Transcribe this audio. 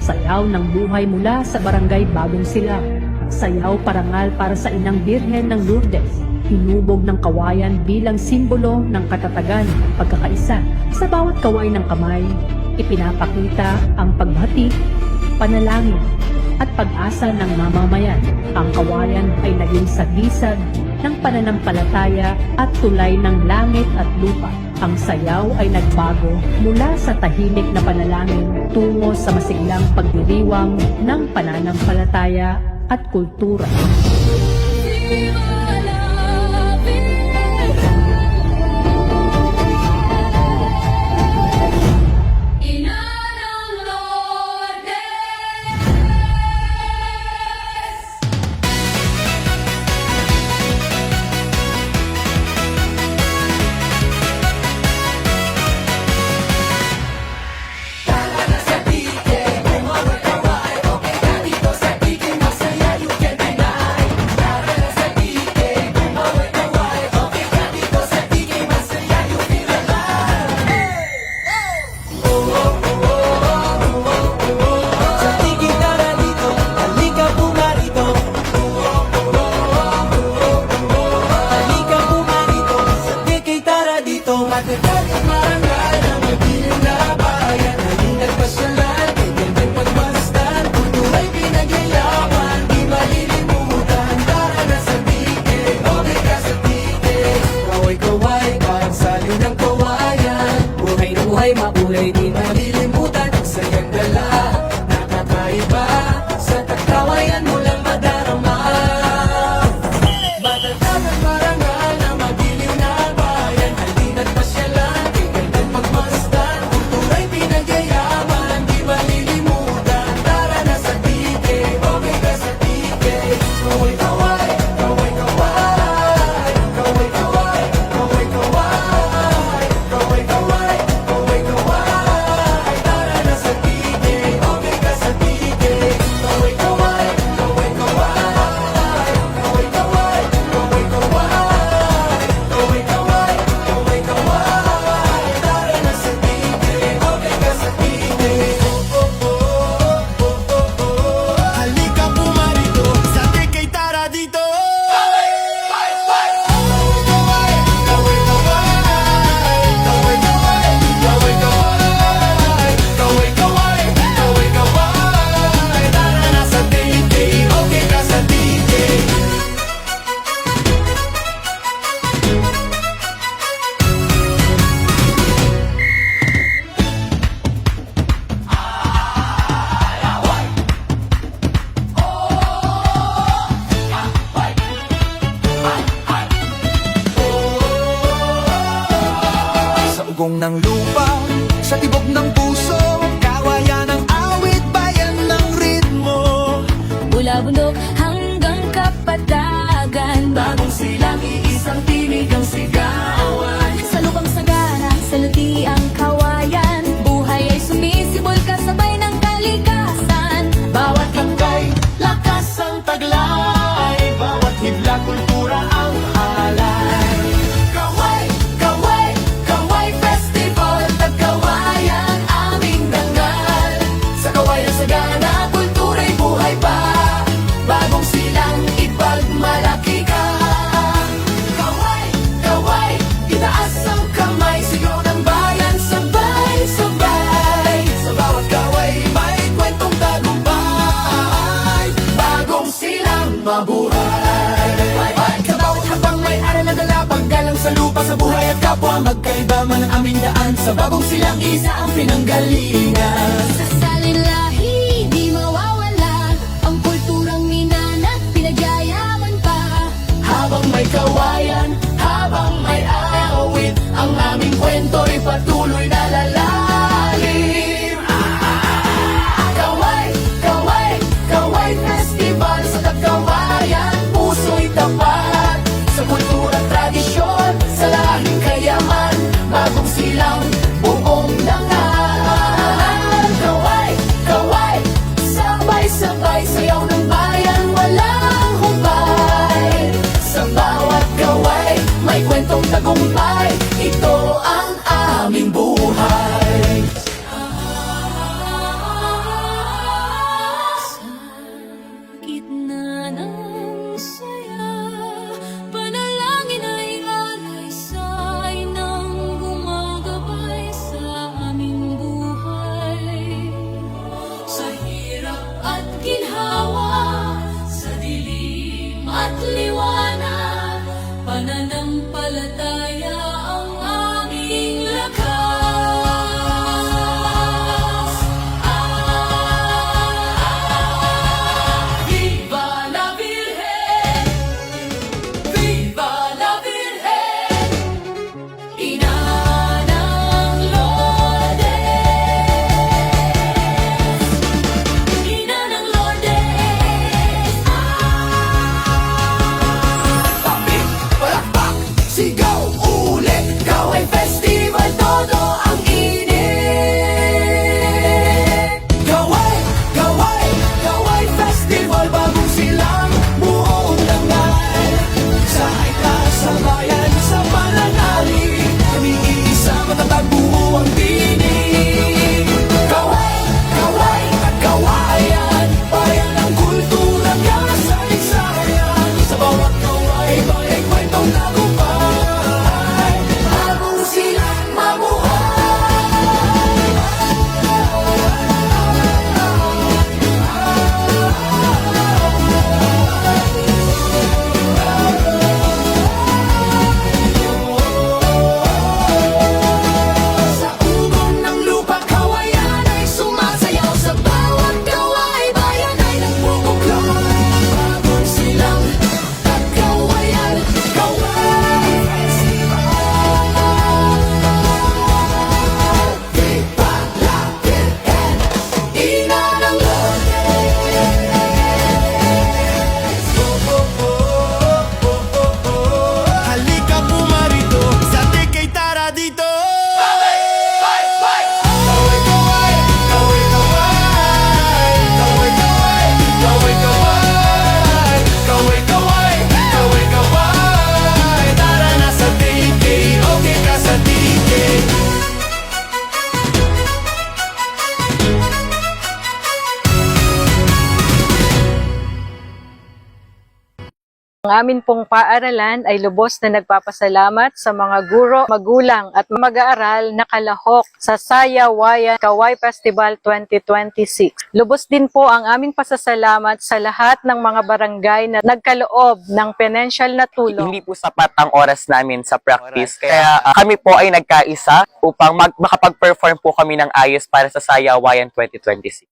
Sayaw ng buhay mula sa barangay Bagong Silang. Sayaw parangal para sa Inang Birhen ng Lourdes. Hinubog ng kawayan bilang simbolo ng katatagan at pagkakaisa. Sa bawat kaway ng kamay, ipinapakita ang pagbati, panalangin, at pag-asa ng mamamayan. Ang kawayan ay naging sagisag ng pananampalataya at tulay ng langit at lupa. Ang sayaw ay nagbago mula sa tahimik na panalangin tungo sa masiglang pagdiriwang ng pananampalataya at kultura. Mabuhay di malilimutan, sayang dala, nakakaiba, sa tagkawayan mo lang madarama. Matatag at marangal na magiliw na bayan, halina't pasyalan, tigay ng pagmasdan, kultura'y pinagyayaman, di malilimutan, tara na sa tike, okay ka sa tike. Kaway kaway, kaway kaway, kaway kaway, kaway kaway, kaway kaway. Ugong ng lupa, sa tibok ng puso, kawayan ng awit, bayan ng ritmo. Mula bundok hanggang kapatagan, Bagong Silang, iisang tinig ang sigawan. sa lubang sagana, sa luti ang kawayan. Buhay ay sumisibol kasabay ng kalikasan. Bawat langkay, lakas ang taglay, bawat hibla, kultura ang halay. Kaway, kaway, kaway festival, tagkawayan aming dangal. Sa kawayan sagana, kultura'y buhay pa, Bagong Silang, ipagmalaki ka. Kaway, kaway, itaas ang kamay, sigaw ng bayan, sabay-sabay. Sa bawat kaway, may kwentong tagumpay, Bagong Silang, mabuhay. Sa bawat habang may aral na dala, paggalang sa lupa, sa buhay at kapwa, magkaiba man ang aming daan, sa Bagong Silang, isa ang pinanggalingan. Sa salin-lahi, di mawawala ang kulturang minana, pinagyayaman pa. Habang may kawayan, habang may awit, ang aming kwento'y patuloy na lalalim. Kaway, kaway, kaway festival, sa tagkawayan, puso'y tapat. Sa kultura at tradisyon, sa lahing kayaman, Bagong Silang, buong dangal. Ang amin pong paaralan ay lubos na nagpapasalamat sa mga guro, magulang at mag-aaral na kalahok sa Sayawayan Kaway Festival 2026. Lubos din po ang aming pasasalamat sa lahat ng mga barangay na nagkaloob ng financial na tulong. Hindi po sapat ang oras namin sa practice. Kaya kami po ay nagkaisa upang makapag-perform po kami ng ayos para sa Sayawayan 2026.